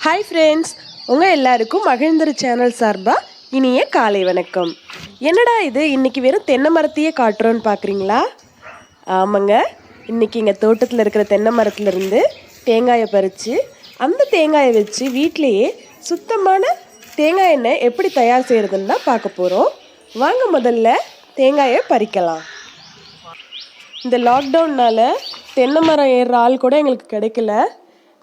Hi friends, உங்கள் எல்லாருக்கும் மகிழ்ந்தர் channel சார்பாக இனிய காலை வணக்கம். என்னடா இது இன்றைக்கி வெறும் தென்னை மரத்தையே காட்டுறோன்னு பார்க்குறீங்களா? ஆமாங்க, இன்றைக்கி எங்கள் தோட்டத்தில் இருக்கிற தென்னை மரத்துலேருந்து தேங்காயை பறித்து அந்த தேங்காயை வச்சு வீட்டிலையே சுத்தமான தேங்காய் எண்ணெய் எப்படி தயார் செய்கிறதுன்னு தான் பார்க்க போகிறோம். வாங்க முதல்ல தேங்காயை பறிக்கலாம். இந்த லாக்டவுன்னால் தென்னை மரம் ஏறுற ஆள் கூட எங்களுக்கு கிடைக்கல.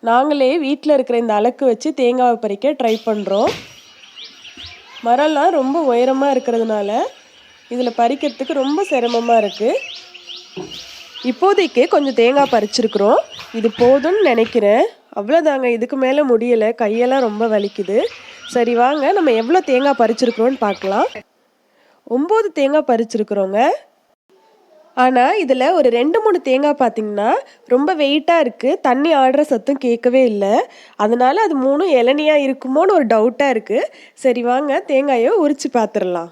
நாங்களே வீட்டில் இருக்கிற இந்த அலக்கு வச்சு தேங்காவை பறிக்க ட்ரை பண்ணுறோம். மரம்லாம் ரொம்ப உயரமாக இருக்கிறதுனால இதில் பறிக்கிறதுக்கு ரொம்ப சிரமமாக இருக்குது. இப்போதைக்கு கொஞ்சம் தேங்காய் பறிச்சிருக்கிறோம். இது போதும்னு நினைக்கிறேன். அவ்வளோதாங்க, இதுக்கு மேலே முடியலை, கையெல்லாம் ரொம்ப வலிக்குது. சரி வாங்க நம்ம எவ்வளோ தேங்காய் பறிச்சிருக்கிறோன்னு பார்க்கலாம். 9 தேங்காய் பறிச்சிருக்கிறோங்க. ஆனால் இதில் ஒரு 2-3 தேங்காய் பார்த்திங்கன்னா ரொம்ப வெயிட்டாக இருக்குது. தண்ணி ஆடுற சத்தம் கேட்கவே இல்லை. அதனால் அது 3 இளநியாக இருக்குமோன்னு ஒரு டவுட்டாக இருக்குது. சரி வாங்க தேங்காயை உரித்து பார்த்துடலாம்.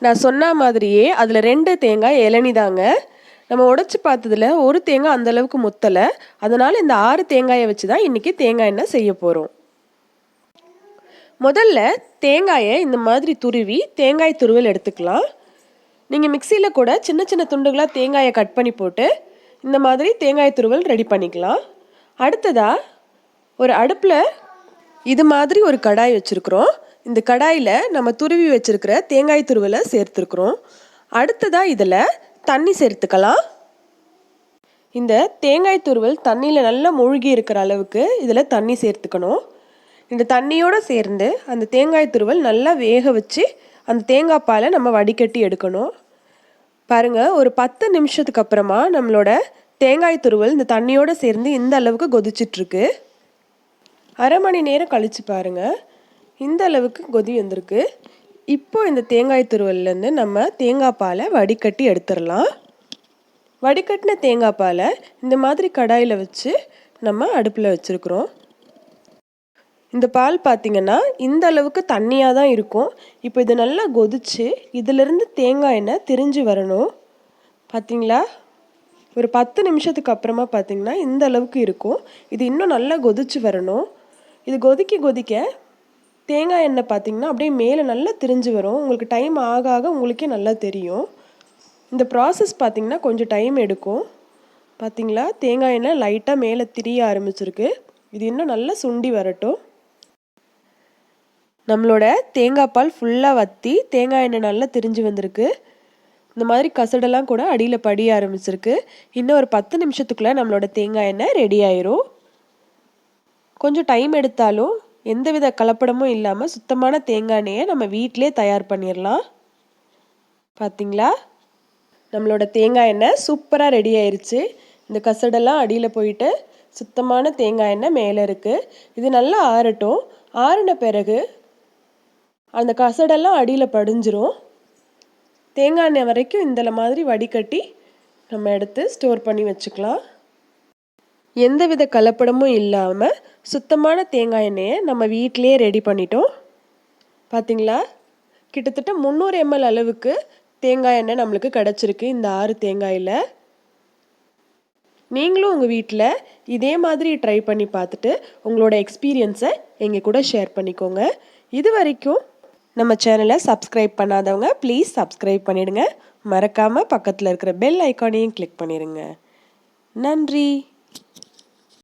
நான் சொன்ன மாதிரியே அதில் 2 தேங்காய் இளநி தாங்க. நம்ம உடைச்சி பார்த்ததில் ஒரு தேங்காய் அந்தளவுக்கு முத்தலை. அதனால் இந்த 6 தேங்காயை வச்சு தான் இன்றைக்கி தேங்காய் எண்ணெய் செய்ய போகிறோம். முதல்ல தேங்காயை இந்த மாதிரி துருவி தேங்காய் துருவல் எடுத்துக்கலாம். நீங்கள் மிக்சியில் கூட சின்ன சின்ன துண்டுகளாக தேங்காயை கட் பண்ணி போட்டு இந்த மாதிரி தேங்காய் துருவல் ரெடி பண்ணிக்கலாம். அடுத்ததாக ஒரு அடுப்பில் இது மாதிரி ஒரு கடாய் வச்சுருக்குறோம். இந்த கடாயில் நம்ம துருவி வச்சுருக்கிற தேங்காய் துருவலை சேர்த்துருக்குறோம். அடுத்ததாக இதில் தண்ணி சேர்த்துக்கலாம். இந்த தேங்காய் துருவல் தண்ணியில் நல்லா மூழ்கி இருக்கிற அளவுக்கு இதில் தண்ணி சேர்த்துக்கணும். இந்த தண்ணியோடு சேர்ந்து அந்த தேங்காய் துருவல் நல்லா வேக வச்சு அந்த தேங்காய் பாலை நம்ம வடிகட்டி எடுக்கணும். பாருங்கள், ஒரு 10 நிமிஷத்துக்கு அப்புறமா நம்மளோட தேங்காய் துருவல் இந்த தண்ணியோடு சேர்ந்து இந்த அளவுக்கு கொதிச்சிட்ருக்கு. அரை மணி நேரம் கழித்து பாருங்கள், இந்த அளவுக்கு கொதி வந்திருக்கு. இப்போது இந்த தேங்காய் துருவல்லேருந்து நம்ம தேங்காய் பாலை வடிகட்டி எடுத்துடலாம். வடிகட்டின தேங்காய் பாலை இந்த மாதிரி கடாயில் வச்சு நம்ம அடுப்பில் வச்சுருக்குறோம். இந்த பால் பார்த்திங்கன்னா இந்த அளவுக்கு தண்ணியாக தான் இருக்கும். இப்போ இது நல்லா கொதிச்சு இதிலிருந்து தேங்காய் எண்ணெய் திரிஞ்சு வரணும். பார்த்திங்களா, ஒரு 10 நிமிஷத்துக்கு அப்புறமா பார்த்திங்கன்னா இந்த அளவுக்கு இருக்கும். இது இன்னும் நல்லா கொதிச்சு வரணும். இது கொதிக்க கொதிக்க தேங்காய் எண்ணெய் பார்த்திங்கன்னா அப்படியே மேலே நல்லா திரிஞ்சு வரும். உங்களுக்கு டைம் ஆக ஆக உங்களுக்கே நல்லா தெரியும். இந்த ப்ராசஸ் பார்த்திங்கன்னா கொஞ்சம் டைம் எடுக்கும். பார்த்திங்களா, தேங்காய் எண்ணெய் லைட்டாக மேலே திரிய ஆரம்பிச்சிருக்கு. இது இன்னும் நல்லா சுண்டி வரட்டும். நம்மளோட தேங்காய் பால் ஃபுல்லாக வற்றி தேங்காய் எண்ணெய் நல்லா திரிஞ்சு வந்திருக்கு. இந்த மாதிரி கசடெல்லாம் கூட அடியில் படிய ஆரம்பிச்சிருக்கு. இன்னும் ஒரு 10 நிமிஷத்துக்குள்ளே நம்மளோட தேங்காய் எண்ணெய் ரெடி ஆயிரும். கொஞ்சம் டைம் எடுத்தாலும் எந்தவித கலப்படமும் இல்லாமல் சுத்தமான தேங்காய் எண்ணெயை நம்ம வீட்டிலே தயார் பண்ணிடலாம். பார்த்திங்களா, நம்மளோட தேங்காய் எண்ணெய் சூப்பராக ரெடி ஆயிடுச்சு. இந்த கசடெல்லாம் அடியில் போயிட்டு சுத்தமான தேங்காய் எண்ணெய் மேலே இருக்குது. இது நல்லா ஆறட்டும். ஆறின பிறகு அந்த கசடெல்லாம் அடியில் படிஞ்சிரும். தேங்காய் எண்ணெய் வரைக்கும் இந்த மாதிரி வடிகட்டி நம்ம எடுத்து ஸ்டோர் பண்ணி வச்சுக்கலாம். எந்தவித கலப்படமும் இல்லாமல் சுத்தமான தேங்காய் எண்ணெயை நம்ம வீட்டிலே ரெடி பண்ணிட்டோம். பார்த்திங்களா, கிட்டத்தட்ட 300 ml அளவுக்கு தேங்காய் எண்ணெய் நம்மளுக்கு கிடச்சிருக்கு இந்த 6 தேங்காயில். நீங்களும் உங்கள் வீட்டில் இதே மாதிரி ட்ரை பண்ணி பார்த்துட்டு உங்களோட எக்ஸ்பீரியன்ஸை எங்கள் கூட ஷேர் பண்ணிக்கோங்க. இது வரைக்கும் நம்ம சேனலை சப்ஸ்கிரைப் பண்ணாதவங்க ப்ளீஸ் சப்ஸ்கிரைப் பண்ணிடுங்க. மறக்காமல் பக்கத்தில் இருக்கிற பெல் ஐக்கானையும் கிளிக் பண்ணிடுங்க. நன்றி.